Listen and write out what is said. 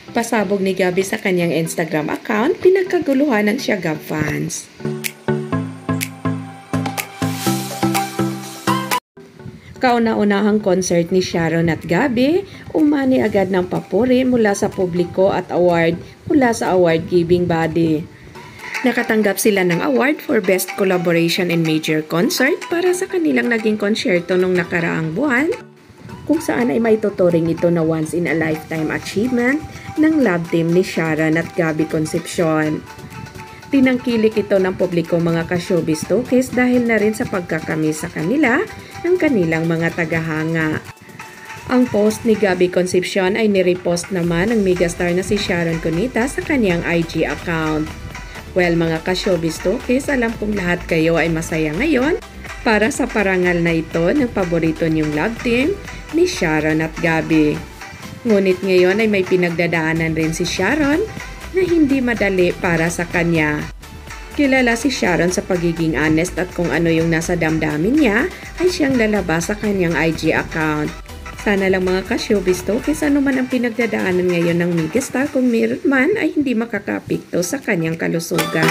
Pasabog ni Gabby sa kanyang Instagram account, pinagkaguluhan ng Siagab fans. Kauna-unahang concert ni Sharon at Gabby, umani agad ng papuri mula sa publiko at award mula sa award-giving body. Nakatanggap sila ng award for Best Collaboration in Major Concert para sa kanilang naging konsyerto nung nakaraang buwan, kung saan ay may tuturing ito na once-in-a-lifetime achievement ng love team ni Sharon at Gabby Concepcion. Tinangkilik ito ng publiko mga ka-showbiz talkies dahil na rin sa pagkakami sa kanila ng kanilang mga tagahanga. Ang post ni Gabby Concepcion ay nirepost naman ng megastar na si Sharon Cunita sa kanyang IG account. Well mga ka-showbiz talkies, alam kong lahat kayo ay masaya ngayon para sa parangal na ito ng paborito niyong love team ni Sharon at Gabby. Ngunit ngayon ay may pinagdadaanan rin si Sharon na hindi madali para sa kanya. Kilala si Sharon sa pagiging honest at kung ano yung nasa damdamin niya ay siyang lalabas sa kanyang IG account. Sana lang mga ka-showbiz talkies, ano man ang pinagdadaanan ngayon ng megastar, kung meron man ay hindi makakapikto sa kanyang kalusugan.